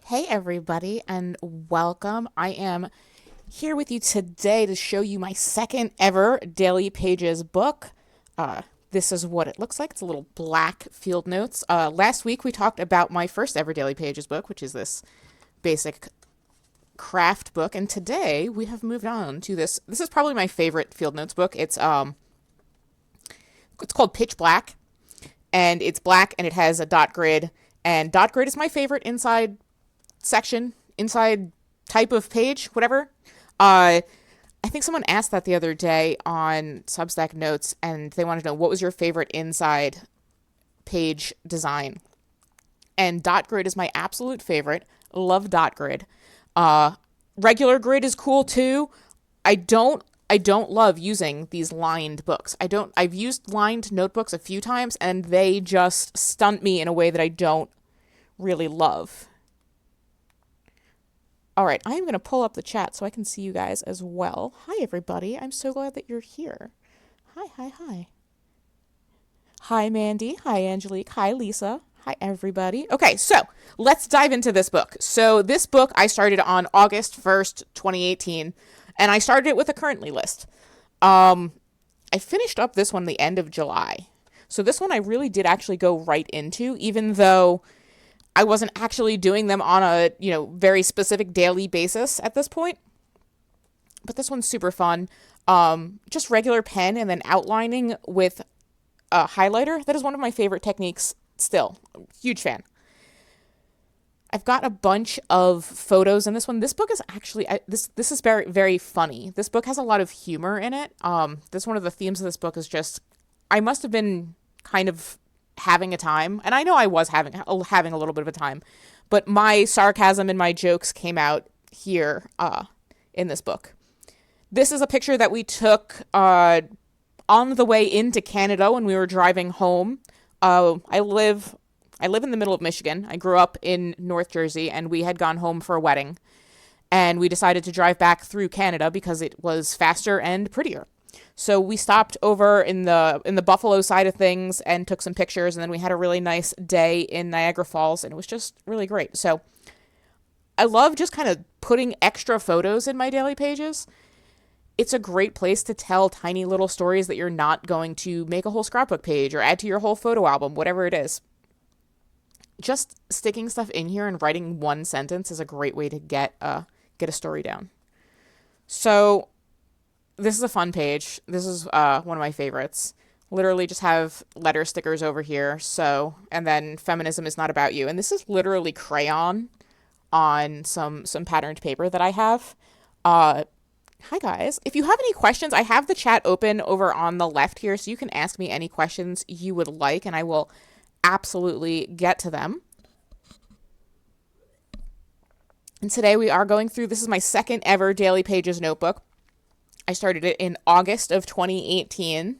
Hey everybody and welcome. I am here with you today to show you my second ever Daily Pages book. This is what it looks like. It's a little black field notes. Last week we talked about my first ever Daily Pages book, which is this basic craft book, and today we have moved on to this. This is probably my favorite field notes book. It's called Pitch Black, and it's black and it has a dot grid, and dot grid is my favorite inside type of page, whatever. I think someone asked that the other day on Substack Notes, and they wanted to know what was your favorite inside page design. And dot grid is my absolute favorite. Love dot grid. Regular grid is cool too. I don't love using these lined books. I've used lined notebooks a few times and they just stunt me in a way that I don't really love. All right, I am going to pull up the chat so I can see you guys as well. Hi, everybody. I'm so glad that you're here. Hi, hi, hi. Hi, Mandy. Hi, Angelique. Hi, Lisa. Hi, everybody. Okay, so let's dive into this book. So this book I started on August 1st, 2018, and I started it with a currently list. I finished up this one the end of July. So this one I really did actually go right into, even though I wasn't actually doing them on a, very specific daily basis at this point. But this one's super fun. Just regular pen and then outlining with a highlighter. That is one of my favorite techniques still. Huge fan. I've got a bunch of photos in this one. This book is actually, this is very, very funny. This book has a lot of humor in it. This one of the themes of this book is just, I must have been kind of having a time, and I know I was having a little bit of a time, but my sarcasm and my jokes came out here in this book. This is a picture that we took on the way into Canada when we were driving home. I live in the middle of Michigan. I grew up in North Jersey, and we had gone home for a wedding, and we decided to drive back through Canada because it was faster and prettier. So we stopped over in the Buffalo side of things and took some pictures, and then we had a really nice day in Niagara Falls, and it was just really great. So I love just kind of putting extra photos in my daily pages. It's a great place to tell tiny little stories that you're not going to make a whole scrapbook page or add to your whole photo album, whatever it is. Just sticking stuff in here and writing one sentence is a great way to get a story down. So this is a fun page. This is one of my favorites. Literally just have letter stickers over here. So, and then feminism is not about you. And this is literally crayon on some patterned paper that I have. Hi guys. If you have any questions, I have the chat open over on the left here, so you can ask me any questions you would like, and I will absolutely get to them. And today we are going through, this is my second ever Daily Pages notebook. I started it in August of 2018.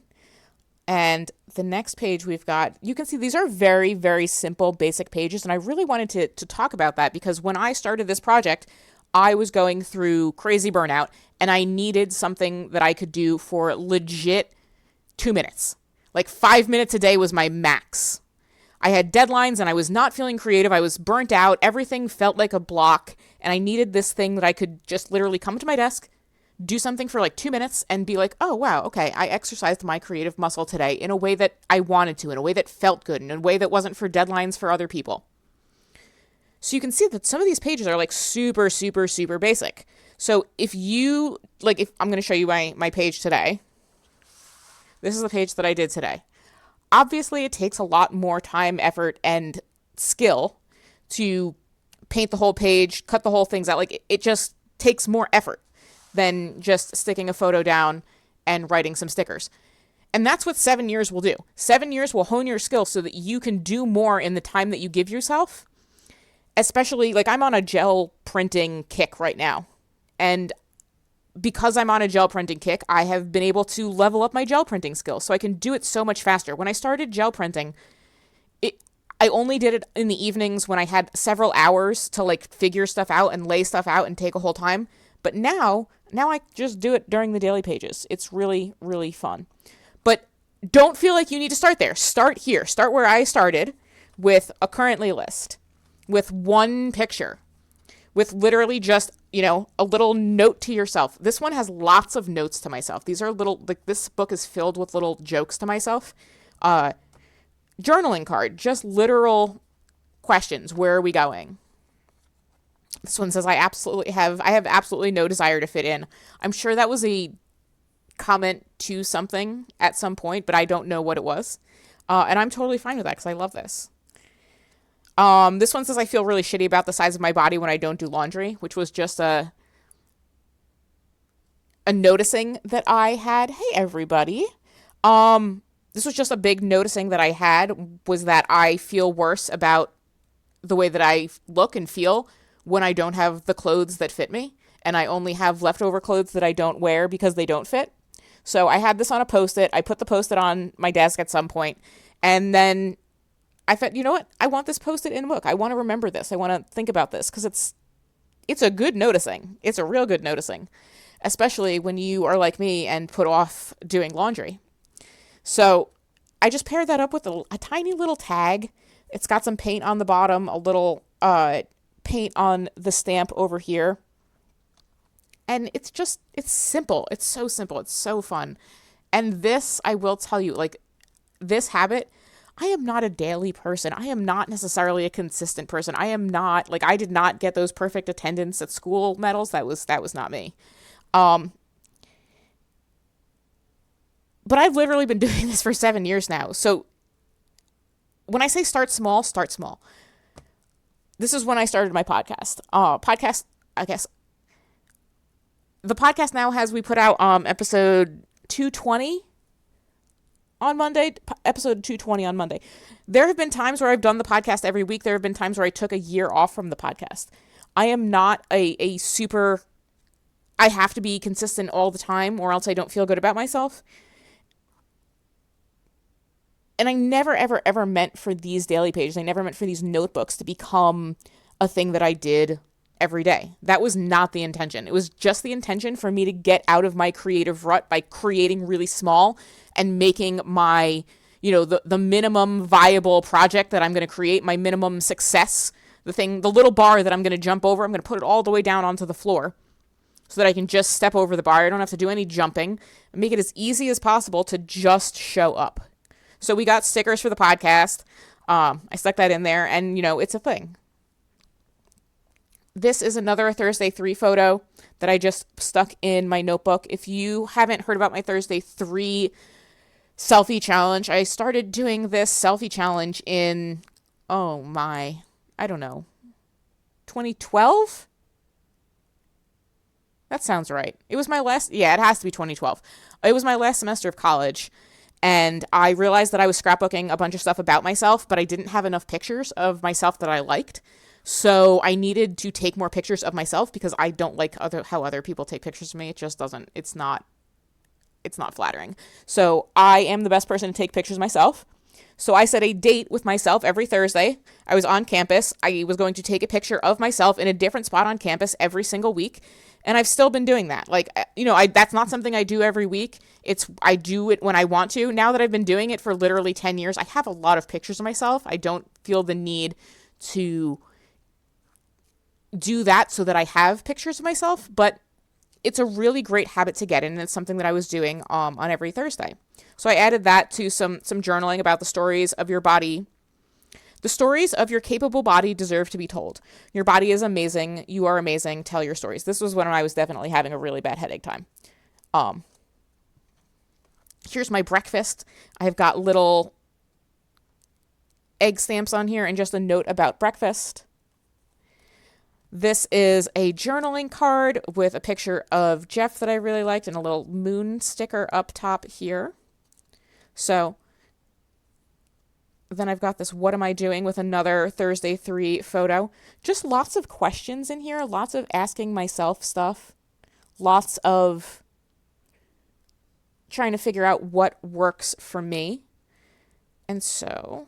And the next page we've got, you can see these are very, very simple, basic pages. And I really wanted to talk about that because when I started this project, I was going through crazy burnout and I needed something that I could do for legit 2 minutes. Like 5 minutes a day was my max. I had deadlines and I was not feeling creative. I was burnt out. Everything felt like a block. And I needed this thing that I could just literally come to my desk, do something for like 2 minutes and be like, oh, wow, okay, I exercised my creative muscle today in a way that I wanted to, in a way that felt good, in a way that wasn't for deadlines for other people. So you can see that some of these pages are like super, super, super basic. So if I'm going to show you my page today. This is the page that I did today. Obviously, it takes a lot more time, effort, and skill to paint the whole page, cut the whole things out. Like, it just takes more effort than just sticking a photo down and writing some stickers. And that's what 7 years will do. 7 years will hone your skills so that you can do more in the time that you give yourself. Especially, like, I'm on a gel printing kick right now. And because I'm on a gel printing kick, I have been able to level up my gel printing skills. So I can do it so much faster. When I started gel printing, I only did it in the evenings when I had several hours to like figure stuff out and lay stuff out and take a whole time. But now I just do it during the daily pages. It's really, really fun. But don't feel like you need to start there. Start here. Start where I started with a currently list, with one picture. with literally just, a little note to yourself. This one has lots of notes to myself. These are little, like, this book is filled with little jokes to myself. Journaling card, just literal questions. Where are we going? This one says, I have absolutely no desire to fit in. I'm sure that was a comment to something at some point, but I don't know what it was. And I'm totally fine with that because I love this. This one says, I feel really shitty about the size of my body when I don't do laundry, which was just a noticing that I had. Hey, everybody. This was just a big noticing that I had, was that I feel worse about the way that I look and feel when I don't have the clothes that fit me, and I only have leftover clothes that I don't wear because they don't fit. So I had this on a Post-it. I put the Post-it on my desk at some point, and then I thought, you know what? I want this Post-it in a book. I want to remember this. I want to think about this because it's a good noticing. It's a real good noticing, especially when you are like me and put off doing laundry. So I just paired that up with a tiny little tag. It's got some paint on the bottom, a little paint on the stamp over here. And it's simple. It's so simple. It's so fun. And this, I will tell you, like, this habit, I am not a daily person. I am not necessarily a consistent person. I am not, like, I did not get those perfect attendance at school medals. That was not me. But I've literally been doing this for 7 years now. So when I say start small, start small. This is when I started my podcast. I guess. The podcast now we put out episode 220 on Monday, episode 220 on Monday. There have been times where I've done the podcast every week. There have been times where I took a year off from the podcast. I am not a super, I have to be consistent all the time or else I don't feel good about myself. And I never, ever, ever meant for these daily pages, I never meant for these notebooks to become a thing that I did every day. That was not the intention. It was just the intention for me to get out of my creative rut by creating really small and making my, the minimum viable project that I'm going to create, my minimum success, the little bar that I'm going to jump over, I'm going to put it all the way down onto the floor so that I can just step over the bar. I don't have to do any jumping, and make it as easy as possible to just show up. So we got stickers for the podcast. I stuck that in there, and, it's a thing. This is another Thursday 3 photo that I just stuck in my notebook. If you haven't heard about my Thursday 3 selfie challenge, I started doing this selfie challenge in, I don't know, 2012? That sounds right. It was my last, it has to be 2012. It was my last semester of college. And I realized that I was scrapbooking a bunch of stuff about myself, but I didn't have enough pictures of myself that I liked. So I needed to take more pictures of myself because I don't like how other people take pictures of me. It just doesn't, it's not flattering. So I am the best person to take pictures myself. So I set a date with myself every Thursday. I was on campus. I was going to take a picture of myself in a different spot on campus every single week. And I've still been doing that. Like, that's not something I do every week. I do it when I want to. Now that I've been doing it for literally 10 years, I have a lot of pictures of myself. I don't feel the need to do that so that I have pictures of myself, but it's a really great habit to get in, and it's something that I was doing on every Thursday. So I added that to some journaling about the stories of your body. The stories of your capable body deserve to be told. Your body is amazing. You are amazing. Tell your stories. This was when I was definitely having a really bad headache time. Here's my breakfast. I've got little egg stamps on here and just a note about breakfast. This is a journaling card with a picture of Jeff that I really liked and a little moon sticker up top here. So then I've got this what am I doing with another Thursday 3 photo. Just lots of questions in here, lots of asking myself stuff, lots of trying to figure out what works for me. And so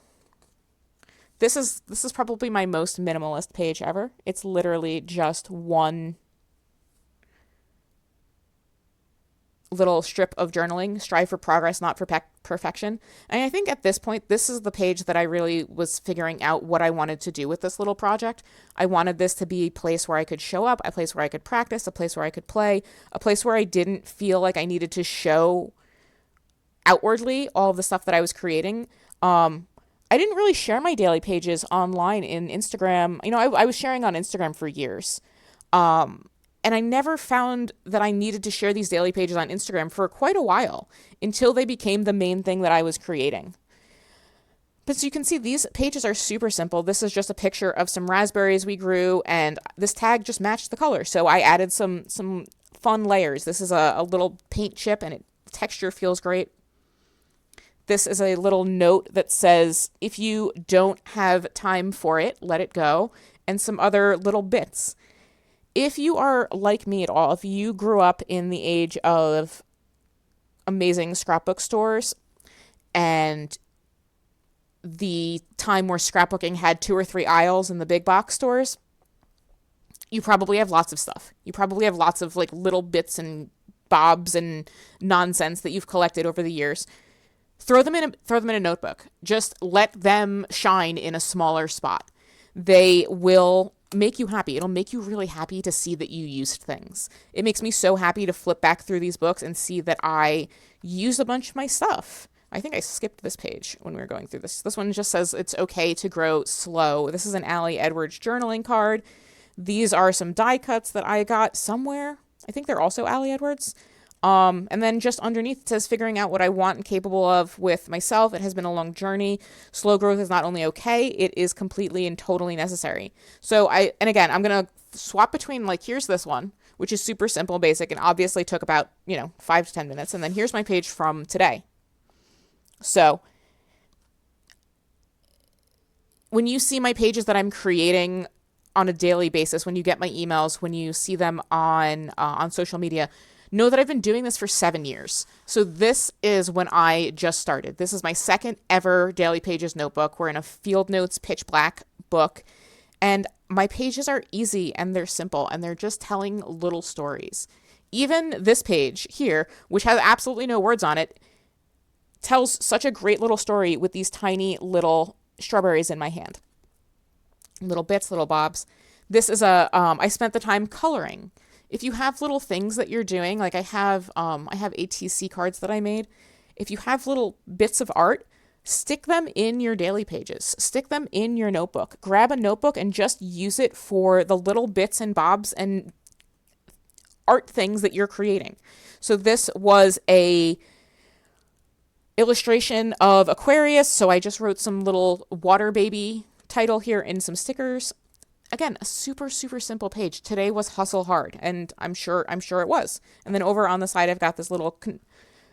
this is probably my most minimalist page ever. It's literally just one little strip of journaling, strive for progress, not for perfection. And I think at this point, this is the page that I really was figuring out what I wanted to do with this little project. I wanted this to be a place where I could show up, a place where I could practice, a place where I could play, a place where I didn't feel like I needed to show outwardly all of the stuff that I was creating. I didn't really share my daily pages online in Instagram. I was sharing on Instagram for years. And I never found that I needed to share these daily pages on Instagram for quite a while until they became the main thing that I was creating. But so you can see these pages are super simple. This is just a picture of some raspberries we grew, and this tag just matched the color. So I added some fun layers. This is a little paint chip, and texture feels great. This is a little note that says, if you don't have time for it, let it go, and some other little bits. If you are like me at all, if you grew up in the age of amazing scrapbook stores and the time where scrapbooking had 2 or 3 aisles in the big box stores, you probably have lots of stuff. You probably have lots of like little bits and bobs and nonsense that you've collected over the years. Throw them in a notebook. Just let them shine in a smaller spot. They will make you happy. It'll make you really happy to see that you used things. It makes me so happy to flip back through these books and see that I used a bunch of my stuff. I think I skipped this page when we were going through this. This one just says it's okay to grow slow. This is an Allie Edwards journaling card. These are some die cuts that I got somewhere. I think they're also Allie Edwards. And then just underneath it says figuring out what I want and capable of with myself. It has been a long journey. Slow growth is not only okay, it is completely and totally necessary. So I'm going to swap between, like, here's this one, which is super simple, basic, and obviously took about, 5 to 10 minutes. And then here's my page from today. So when you see my pages that I'm creating on a daily basis, when you get my emails, when you see them on social media, know that I've been doing this for 7 years. So this is when I just started. This is my second ever Daily Pages notebook. We're in a Field Notes pitch black book. And my pages are easy and they're simple and they're just telling little stories. Even this page here, which has absolutely no words on it, tells such a great little story with these tiny little strawberries in my hand. Little bits, little bobs. This is I spent the time coloring. If you have little things that you're doing, like I have ATC cards that I made. If you have little bits of art, stick them in your daily pages. Stick them in your notebook. Grab a notebook and just use it for the little bits and bobs and art things that you're creating. So this was a illustration of Aquarius. So I just wrote some little water baby title here and some stickers. Again, a super, super simple page. Today was hustle hard, and I'm sure it was. And then over on the side, I've got this little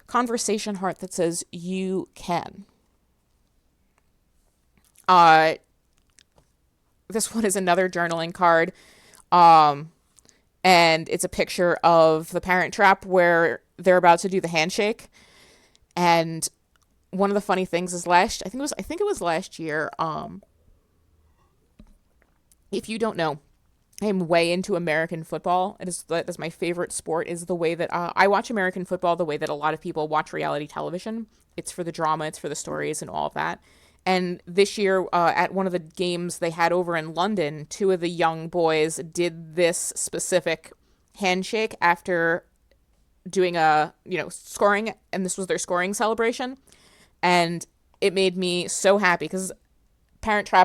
conversation heart that says, you can. This one is another journaling card. And it's a picture of the Parent Trap where they're about to do the handshake. And one of the funny things is I think it was last year, if you don't know, I am way into American football. That is my favorite sport, is the way that I watch American football the way that a lot of people watch reality television. It's for the drama, it's for the stories and all of that. And this year, at one of the games they had over in London, 2 of the young boys did this specific handshake after doing scoring, and this was their scoring celebration. And it made me so happy because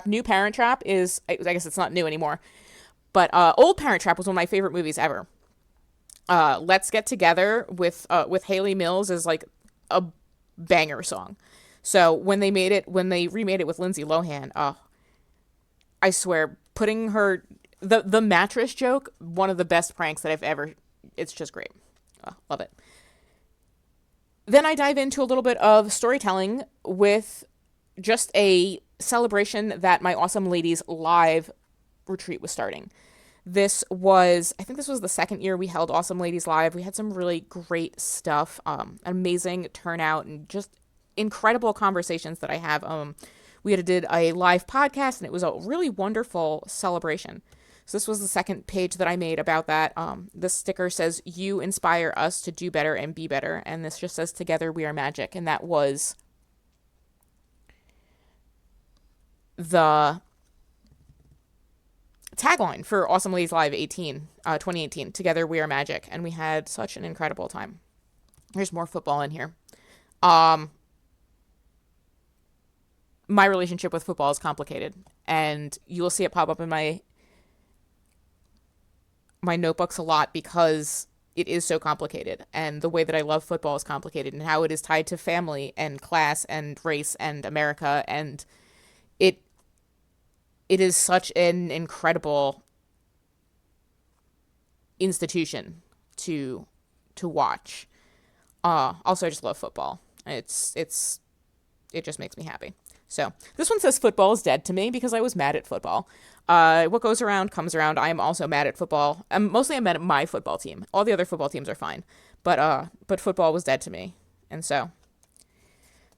new Parent Trap is, I guess it's not new anymore, but old Parent Trap was one of my favorite movies ever. Let's Get Together with Hayley Mills is like a banger song. So when they remade it with Lindsay Lohan, I swear, putting her, the mattress joke, one of the best pranks that I've ever, it's just great. Love it. Then I dive into a little bit of storytelling with just a celebration that my Awesome Ladies live retreat was starting. I think this was the second year we held Awesome Ladies Live. We had some really great stuff, amazing turnout, and just incredible conversations that I have. We did a live podcast, and it was a really wonderful celebration. So this was the second page that I made about that. This sticker says, "You inspire us to do better and be better." And this just says, "Together we are magic." And that was the tagline for Awesome Ladies Live 2018. Together we are magic. And we had such an incredible time. There's more football in here. My relationship with football is complicated, and you will see it pop up in my notebooks a lot because it is so complicated, and the way that I love football is complicated, and how it is tied to family and class and race and America, and it is such an incredible institution to watch. Also, I just love football. It just makes me happy. So this one says, "Football is dead to me," because I was mad at football. What goes around comes around. I am also mad at football. I'm mad at my football team. All the other football teams are fine, but football was dead to me. And so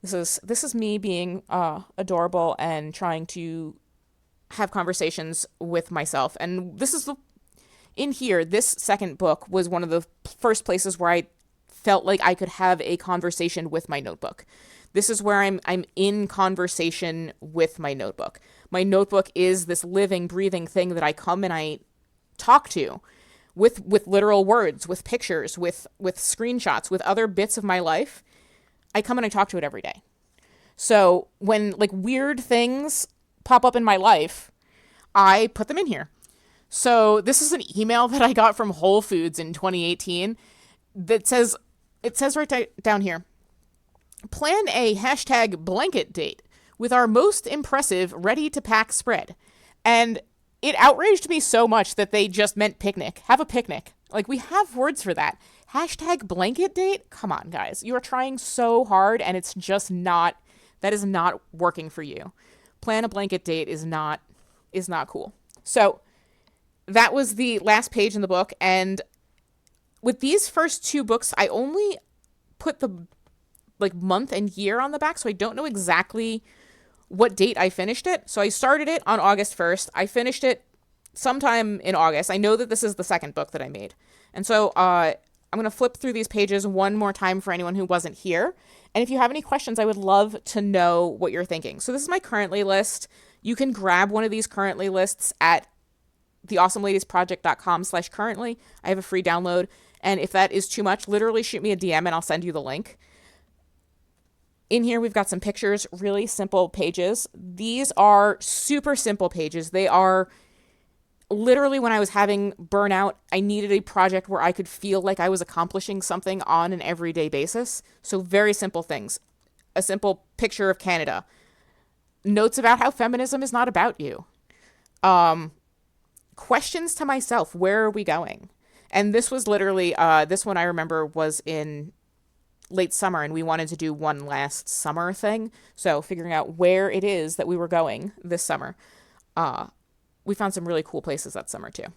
this is me being adorable and trying to have conversations with myself. And in here, this second book was one of the first places where I felt like I could have a conversation with my notebook. This is where I'm in conversation with my notebook. My notebook is this living, breathing thing that I come and I talk to with literal words, with pictures, with screenshots, with other bits of my life. I come and I talk to it every day. So when like weird things pop up in my life, I put them in here. So this is an email that I got from Whole Foods in 2018 that says, it says right down here, "Plan a #blanket date with our most impressive ready-to-pack spread." And it outraged me so much that they just meant picnic. Have a picnic. Like, we have words for that. #blanket date? Come on, guys. You are trying so hard, and it's just not, that is not working for you. Plan a blanket date is not cool. So that was the last page in the book. And with these first two books, I only put the month and year on the back, so I don't know exactly what date I finished it. So I started it on August 1st. I finished it sometime in August. I know that this is the second book that I made. And so I'm going to flip through these pages one more time for anyone who wasn't here. And if you have any questions, I would love to know what you're thinking. So this is my currently list. You can grab one of these currently lists at theawesomeladiesproject.com/currently. I have a free download. And if that is too much, literally shoot me a DM and I'll send you the link. In here, we've got some pictures, really simple pages. These are super simple pages. They are literally, when I was having burnout, I needed a project where I could feel like I was accomplishing something on an everyday basis. So very simple things. A simple picture of Canada. Notes about how feminism is not about you. Questions to myself. Where are we going? And this was literally, this one I remember was in late summer, and we wanted to do one last summer thing. So figuring out where it is that we were going this summer. We found some really cool places that summer too.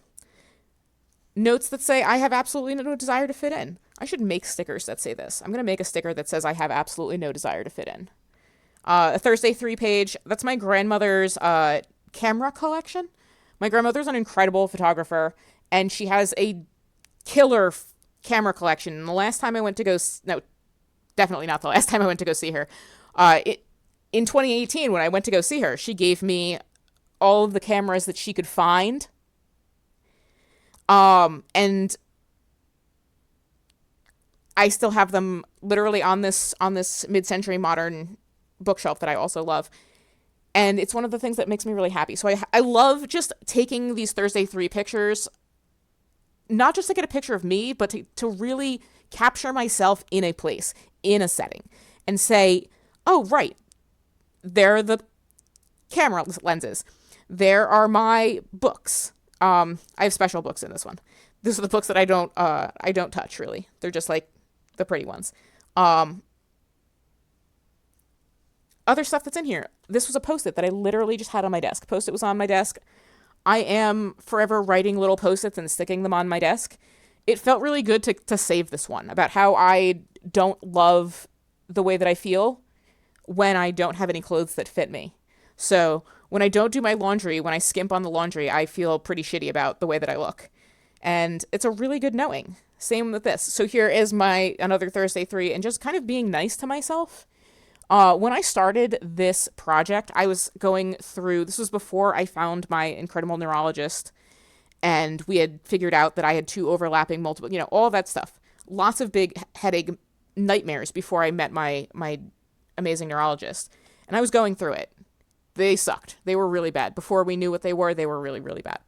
Notes that say, "I have absolutely no desire to fit in." I should make stickers that say this. I'm going to make a sticker that says, "I have absolutely no desire to fit in." A Thursday 3 page. That's my grandmother's camera collection. My grandmother's an incredible photographer, and she has a killer camera collection. And the last time I went to go, no, definitely not the last time I went to go see her. In 2018, when I went to go see her, she gave me all of the cameras that she could find. And I still have them literally on this mid-century modern bookshelf that I also love. And it's one of the things that makes me really happy. So I love just taking these Thursday 3 pictures, not just to get a picture of me, but to really capture myself in a place, in a setting, and say, oh, right, there are the camera lenses. There are my books. I have special books in this one. These are the books that I don't touch, really. They're just like the pretty ones. Other stuff that's in here. This was a Post-it that I literally just had on my desk. Post-it was on my desk. I am forever writing little Post-its and sticking them on my desk. It felt really good to save this one about how I don't love the way that I feel when I don't have any clothes that fit me. So When I don't do my laundry, when I skimp on the laundry, I feel pretty shitty about the way that I look. And it's a really good knowing. Same with this. So here is my another Thursday 3, and just kind of being nice to myself. When I started this project, I was going through, this was before I found my incredible neurologist, and we had figured out that I had 2 overlapping multiple, all that stuff. Lots of big headache nightmares before I met my amazing neurologist. And I was going through it. They sucked. They were really bad. Before we knew what they were really, really bad.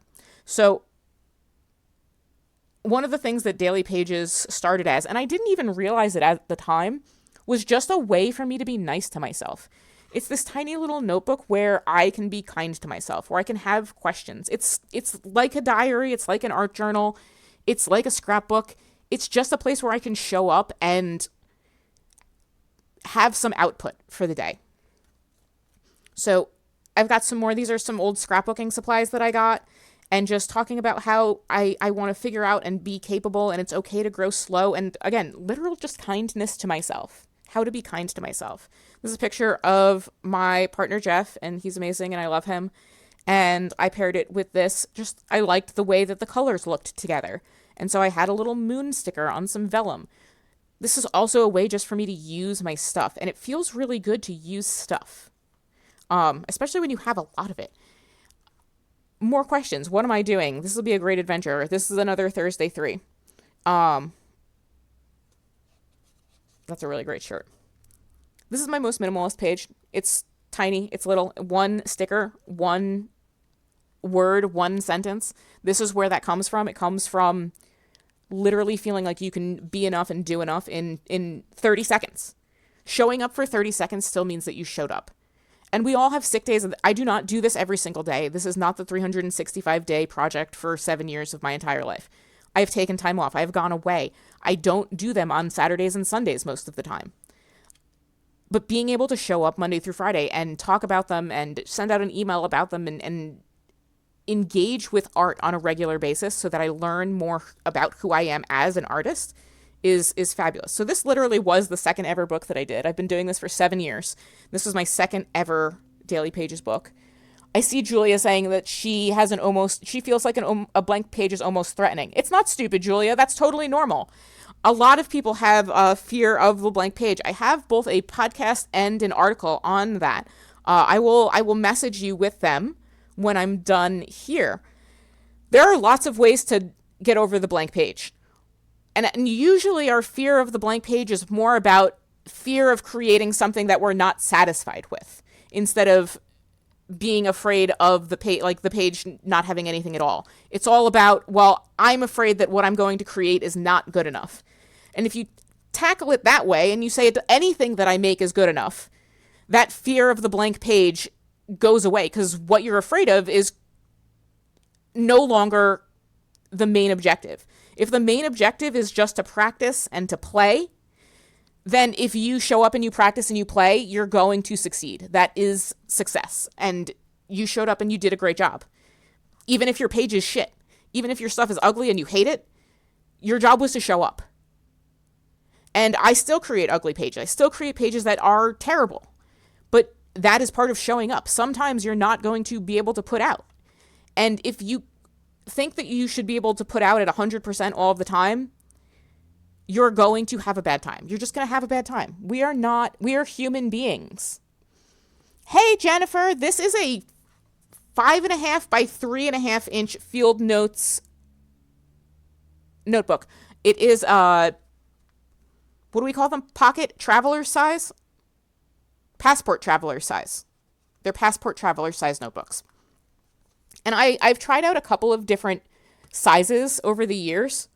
So one of the things that daily pages started as, and I didn't even realize it at the time, was just a way for me to be nice to myself. It's this tiny little notebook where I can be kind to myself, where I can have questions. It's like a diary. It's like an art journal. It's like a scrapbook. It's just a place where I can show up and have some output for the day. So I've got some more. These are some old scrapbooking supplies that I got, and just talking about how I want to figure out and be capable, and it's okay to grow slow. And again, literal just kindness to myself. How to be kind to myself. This is a picture of my partner, Jeff, and he's amazing and I love him. And I paired it with this. Just, I liked the way that the colors looked together. And so I had a little moon sticker on some vellum. This is also a way just for me to use my stuff. And it feels really good to use stuff. Especially when you have a lot of it. More questions. What am I doing? This will be a great adventure. This is another Thursday 3. That's a really great shirt. This is my most minimalist page. It's tiny. It's little. 1 sticker, 1 word, 1 sentence. This is where that comes from. It comes from literally feeling like you can be enough and do enough in 30 seconds. Showing up for 30 seconds still means that you showed up. And we all have sick days. I do not do this every single day. This is not the 365-day project for 7 years of my entire life. I have taken time off. I have gone away. I don't do them on Saturdays and Sundays most of the time. But being able to show up Monday through Friday and talk about them and send out an email about them and engage with art on a regular basis so that I learn more about who I am as an artist is fabulous. So this literally was the second ever book that I did. I've been doing this for 7 years. This was my second ever Daily Pages book. I see Julia saying that she feels like a blank page is almost threatening. It's not stupid, Julia. That's totally normal. A lot of people have a fear of the blank page. I have both a podcast and an article on that. I will message you with them when I'm done here. There are lots of ways to get over the blank page. And usually our fear of the blank page is more about fear of creating something that we're not satisfied with, instead of being afraid of the page not having anything at all. It's all about, well, I'm afraid that what I'm going to create is not good enough. And if you tackle it that way and you say anything that I make is good enough, that fear of the blank page goes away, because what you're afraid of is no longer the main objective. If the main objective is just to practice and to play, then if you show up and you practice and you play, you're going to succeed. That is success. And you showed up and you did a great job. Even if your page is shit, even if your stuff is ugly and you hate it, your job was to show up. And I still create ugly pages. I still create pages that are terrible. But that is part of showing up. Sometimes you're not going to be able to put out. And if you think that you should be able to put out at 100% all of the time, you're going to have a bad time. You're just going to have a bad time. We are human beings. Hey, Jennifer, this is a 5.5 by 3.5 inch field notes notebook. It is, what do we call them? Pocket traveler size? Passport traveler size. They're passport traveler size notebooks. And I've tried out a couple of different sizes over the years.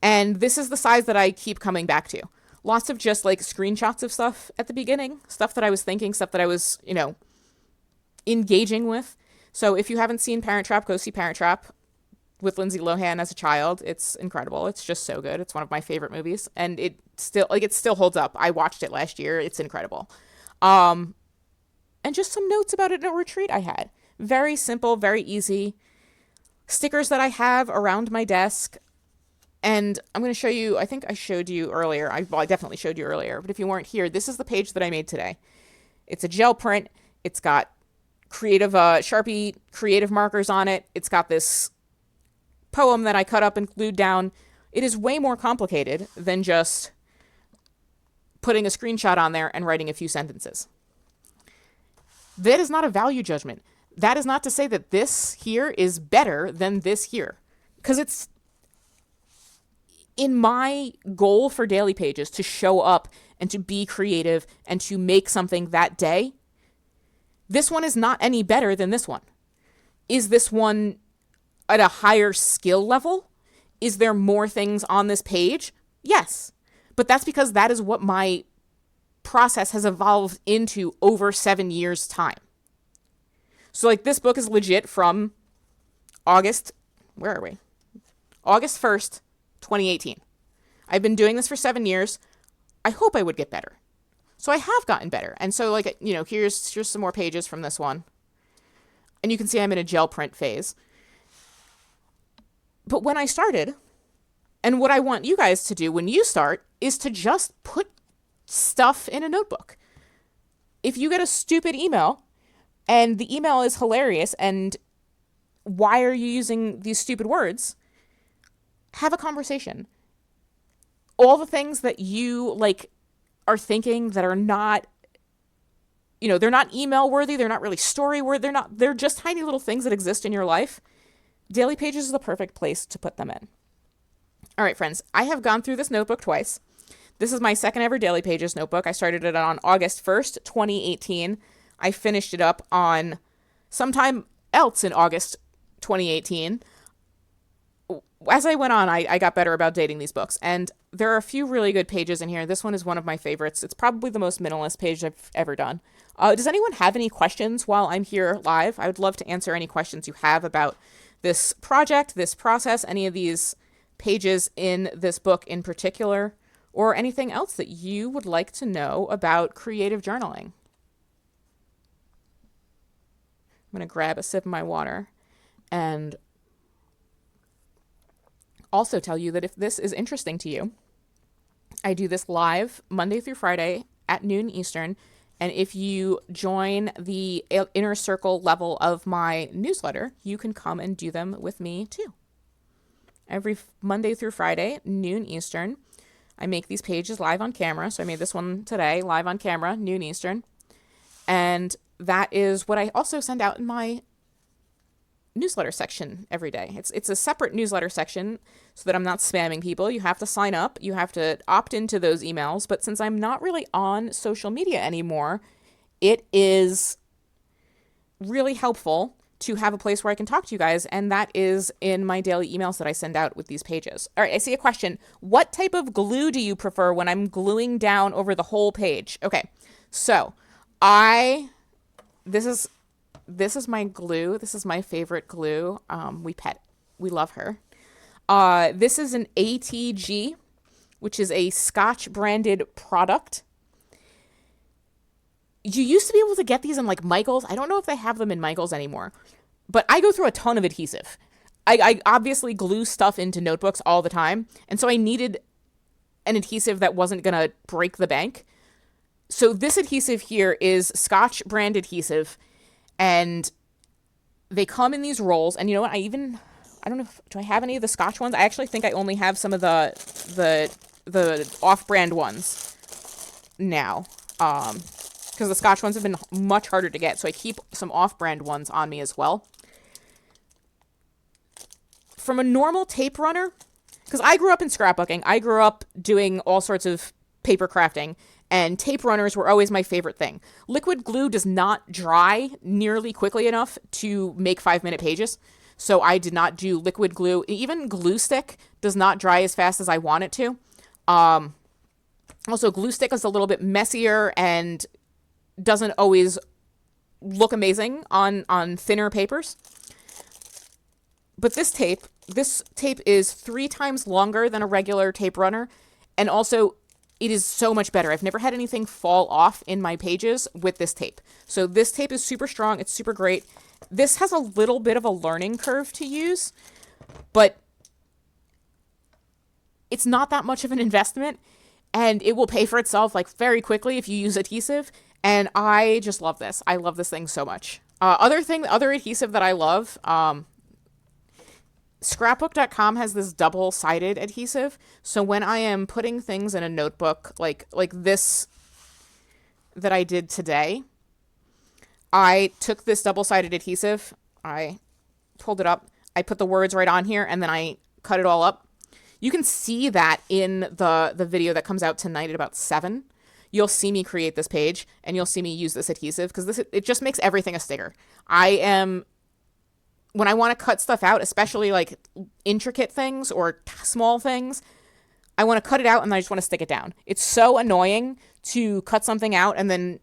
And this is the size that I keep coming back to. Lots of just like screenshots of stuff at the beginning. Stuff that I was thinking, stuff that I was, engaging with. So if you haven't seen Parent Trap, go see Parent Trap with Lindsay Lohan as a child. It's incredible. It's just so good. It's one of my favorite movies. And it still holds up. I watched it last year. It's incredible. And just some notes about it in a retreat I had. Very simple, very easy. Stickers that I have around my desk. And I'm going to show you, I think I showed you earlier. I definitely showed you earlier. But if you weren't here, this is the page that I made today. It's a gel print. It's got creative Sharpie creative markers on it. It's got this poem that I cut up and glued down. It is way more complicated than just putting a screenshot on there and writing a few sentences. That is not a value judgment. That is not to say that this here is better than this here. Because it's in my goal for daily pages to show up and to be creative and to make something that day. This one is not any better than this one. Is this one at a higher skill level? Is there more things on this page? Yes. But that's because that is what my process has evolved into over 7 years' time. So like this book is legit from August 1st, 2018. I've been doing this for 7 years. I hope I would get better. So I have gotten better. And so like, here's some more pages from this one. And you can see I'm in a gel print phase. But when I started, and what I want you guys to do when you start, is to just put stuff in a notebook. If you get a stupid email, and the email is hilarious, and why are you using these stupid words? Have a conversation. All the things that you are thinking that are not, they're not email worthy, they're not really story worthy, they're just tiny little things that exist in your life. Daily Pages is the perfect place to put them in. All right, friends, I have gone through this notebook twice. This is my second ever Daily Pages notebook. I started it on August 1st, 2018. I finished it up on sometime else in August 2018. As I went on, I got better about dating these books. And there are a few really good pages in here. This one is one of my favorites. It's probably the most minimalist page I've ever done. Does anyone have any questions while I'm here live? I would love to answer any questions you have about this project, this process, any of these pages in this book in particular, or anything else that you would like to know about creative journaling. I'm going to grab a sip of my water and also tell you that if this is interesting to you, I do this live Monday through Friday at noon Eastern. And if you join the inner circle level of my newsletter, you can come and do them with me too. Every Monday through Friday, noon Eastern, I make these pages live on camera. So I made this one today, live on camera, noon Eastern. And that is what I also send out in my newsletter section every day. It's a separate newsletter section so that I'm not spamming people. You have to sign up. You have to opt into those emails. But since I'm not really on social media anymore, it is really helpful to have a place where I can talk to you guys. And that is in my daily emails that I send out with these pages. All right, I see a question. What type of glue do you prefer when I'm gluing down over the whole page? Okay, so this is my glue. This is my favorite glue. We love her. This is an ATG, which is a Scotch branded product. You used to be able to get these in Michael's. I don't know if they have them in Michael's anymore, but I go through a ton of adhesive. I obviously glue stuff into notebooks all the time. And so I needed an adhesive that wasn't going to break the bank. So this adhesive here is Scotch brand adhesive. And they come in these rolls. And you know what? I don't know do I have any of the Scotch ones? I actually think I only have some of the off-brand ones now. Because the Scotch ones have been much harder to get. So I keep some off-brand ones on me as well. From a normal tape runner, because I grew up in scrapbooking. I grew up doing all sorts of paper crafting. And tape runners were always my favorite thing. Liquid glue does not dry nearly quickly enough to make 5-minute pages. So I did not do liquid glue. Even glue stick does not dry as fast as I want it to. Also, glue stick is a little bit messier and doesn't always look amazing on thinner papers. But this tape is 3 times longer than a regular tape runner. And also, it is so much better. I've never had anything fall off in my pages with this tape. So this tape is super strong. It's super great. This has a little bit of a learning curve to use, but it's not that much of an investment, and it will pay for itself very quickly if you use adhesive. And I just love this. I love this thing so much. Other adhesive that I love, scrapbook.com has this double-sided adhesive. So when I am putting things in a notebook, like this that I did today, I took this double-sided adhesive, I pulled it up, I put the words right on here, and then I cut it all up. You can see that in the video that comes out tonight at about 7. You'll see me create this page, and you'll see me use this adhesive, because it just makes everything a sticker. When I want to cut stuff out, especially like intricate things or small things, I want to cut it out and I just want to stick it down. It's so annoying to cut something out and then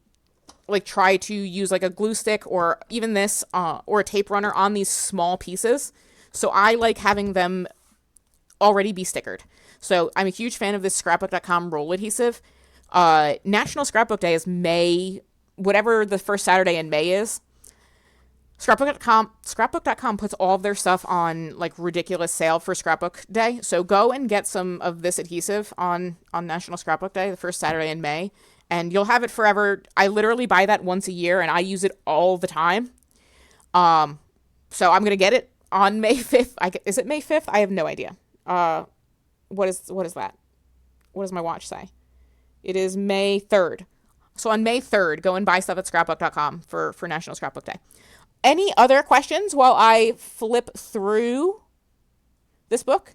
like try to use like a glue stick or even this or a tape runner on these small pieces. So I like having them already be stickered. So I'm a huge fan of this scrapbook.com roll adhesive. National Scrapbook Day is May, whatever the first Saturday in May is. Scrapbook.com puts all of their stuff on like ridiculous sale for Scrapbook Day. So go and get some of this adhesive on National Scrapbook Day, the first Saturday in May, and you'll have it forever. I literally buy that once a year and I use it all the time. So I'm going to get it on May 5th. Is it May 5th? I have no idea. What is that? What does my watch say? It is May 3rd. So on May 3rd, go and buy stuff at scrapbook.com for National Scrapbook Day. Any other questions while I flip through this book?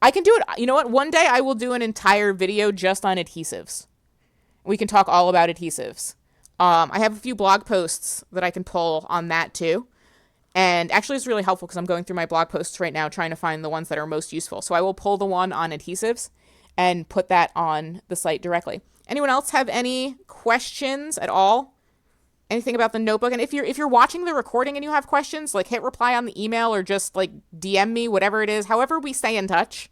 I can do it. You know what? One day I will do an entire video just on adhesives. We can talk all about adhesives. I have a few blog posts that I can pull on that too. And actually it's really helpful because I'm going through my blog posts right now trying to find the ones that are most useful. So I will pull the one on adhesives and put that on the site directly. Anyone else have any questions at all? Anything about the notebook? And if you're watching the recording and you have questions, like hit reply on the email or just like DM me, whatever it is, however we stay in touch,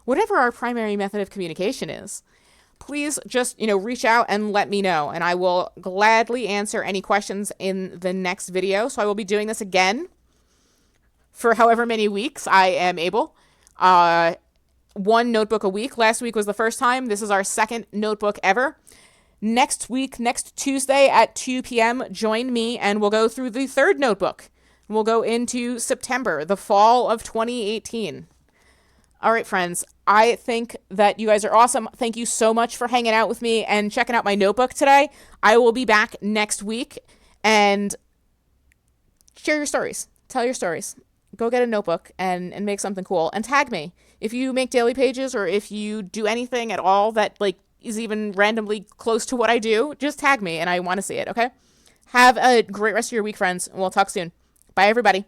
whatever our primary method of communication is, please just, reach out and let me know. And I will gladly answer any questions in the next video. So I will be doing this again for however many weeks I am able. One notebook a week. Last week was the first time. This is our second notebook ever. Next week, next Tuesday at 2 p.m., join me and we'll go through the third notebook. We'll go into September, the fall of 2018. All right, friends, I think that you guys are awesome. Thank you so much for hanging out with me and checking out my notebook today. I will be back next week and share your stories. Tell your stories. Go get a notebook and make something cool and tag me. If you make daily pages or if you do anything at all that is even randomly close to what I do, just tag me and I want to see it, okay? Have a great rest of your week, friends, and we'll talk soon. Bye, everybody.